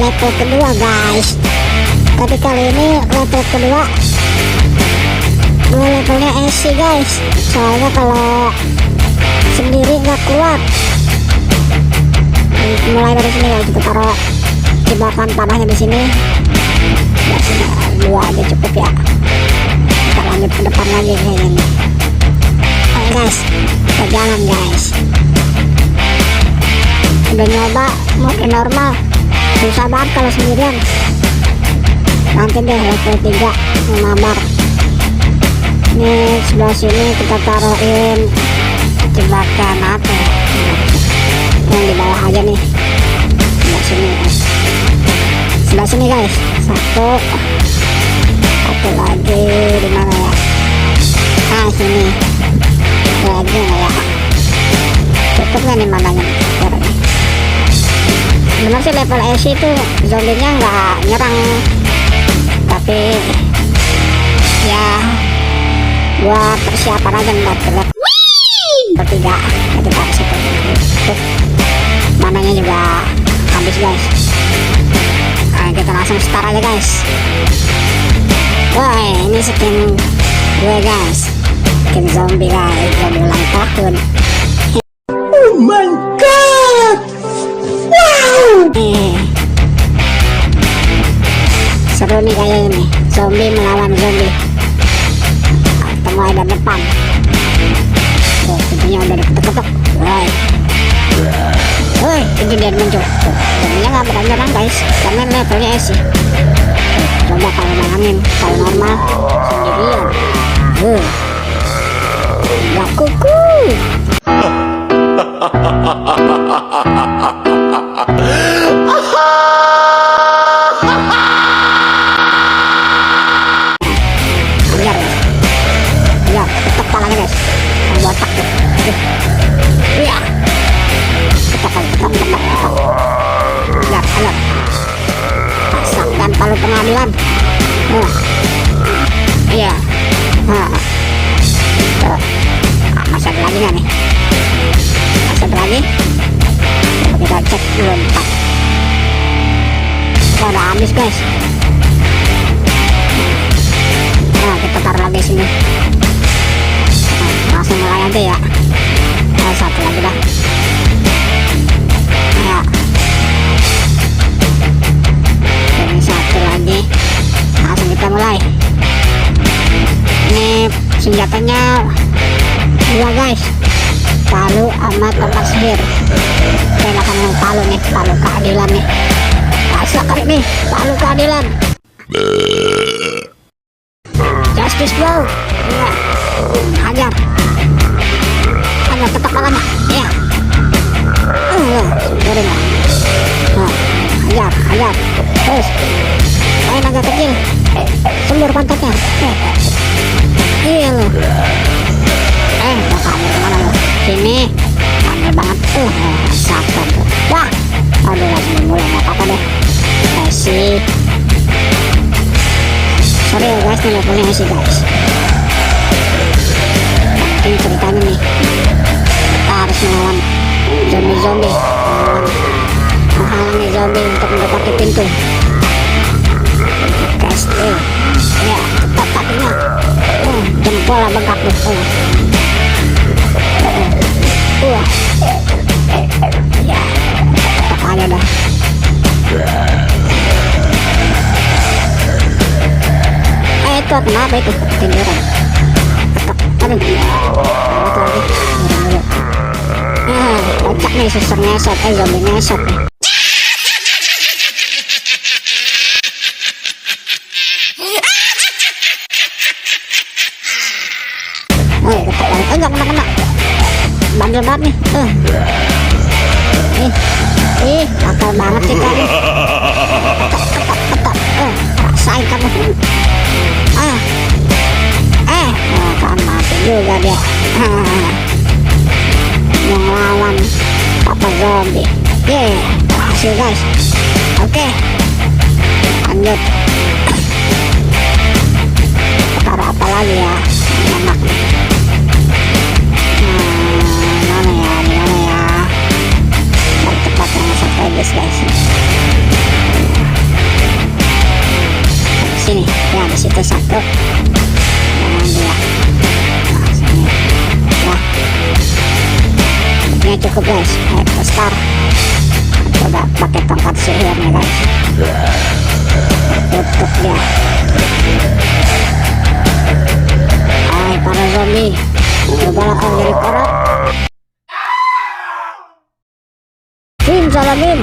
level kedua guys. Tapi kali ini level kedua gue levelnya SC guys, soalnya kalau sendiri nggak kuat. Mulai dari sini guys, kita taruh jebakan panahnya di sini. Ya sini dua aja cukup ya. Kita lanjut ke depan lagi kayaknya. Oke guys, kita jalan guys. Udah nyoba mode normal, susah banget kalau sendirian. Nanti deh level 3 mabar. Ini sebelah sini kita taruhin jebakan apa ya? Yang di bawah aja nih. Sebelah sini guys. Sebelah sini guys. Satu lagi di mana ya? Nah sini. Lagi nggak ya? Cukup nggak nih mananya? Benar sih level SC itu zombinya nggak nyerang, tapi ya gua persiapan aja nggak terlihat bertiga jadi harus itu. Tuh mananya juga habis guys. Nah, kita langsung start aja guys. Wah ini skin gue guys, skin zombie guys, zombie ulang tahun. Oh my god, wow. Seru nih kayaknya nih, zombie melawan zombie. Mulai dari depan. Tuh, pintunya udah diketuk-ketuk. Woi, pintu dia muncul. Pintunya nggak berani nyerang guys, karena levelnya SC. Coba kalau mainin, kalau normal sendirian. Gak kuku. Kepalanya guys, botak tuh. Iya. Ketok. Lihat. Pasangkan palu pengadilan. Iya. Masih ada lagi nggak nih? Masih ada lagi. Kita cek dulu 4. Udah habis guys. Nah kita taruh lagi sini. Langsung mulai aja ya. Satu lagi dah. Ya. Ini satu lagi. Langsung kita mulai. Ini senjatanya dua guys, palu sama tombak sihir. Saya akan mau palu nih, palu keadilan nih. Asal kali nih, palu keadilan. Justice blow. Ya. Hajar tetap palanya ya. Goreng hajar terus main agak kecil, sembur pantatnya. Iya lo mau kabur kemana lo? Sini ambil banget tuh. Sakit tuh. Wah aduh lagi mulai nggak apa-apa deh. Sih sorry ya guys, nih levelnya sih guys. Ini ceritanya nih, kita harus melawan zombie, menghalangi zombie untuk mendekati pintu. Guys, ya cepat kakinya, jempol lah bengkak tuh. Ya tetap aja dah. Itu kenapa itu tiduran? Aduh, kocak nih suster ngesot, zombie ngesot nih. Ketok lagi, enggak kena. Bandel banget nih. Akal banget sih kamu. Ketok. Rasain kamu. Kan mati juga dia. Yang lawan papa zombie. Berhasil guys. Oke. Lanjut. Taruh apa lagi ya? Enak nih. Mana ya? Cari tempat yang satu guys. itu satu. Jangan dua. Nah, sini. Nah, ini cukup guys. Ayo kita start. Coba pakai tongkat sihirnya guys. Tutup dia. Hai para zombie, cobalah kau jadi korak. Bim salah bim.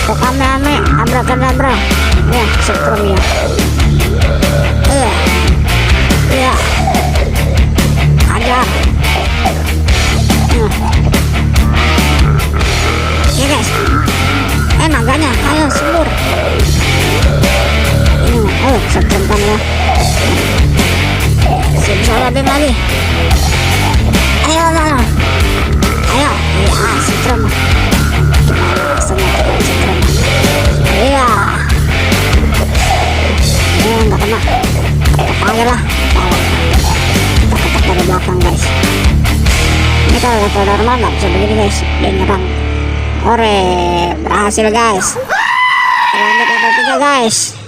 Kokame abrakadabra. Ya, setrum ya. Ya. Ajar. Ya guys. Naganya, ayo sembur. Ayo setrumkan ya. Salah bim lagi. Ayo. Ayo, ya setrum. Iya. Nggak kena. Panggil lah. Kita ketek dari belakang guys. Ini kalau level normal nggak bisa begini guys. Dia nyerang. Ore, berhasil guys. Lanjut level 3 guys.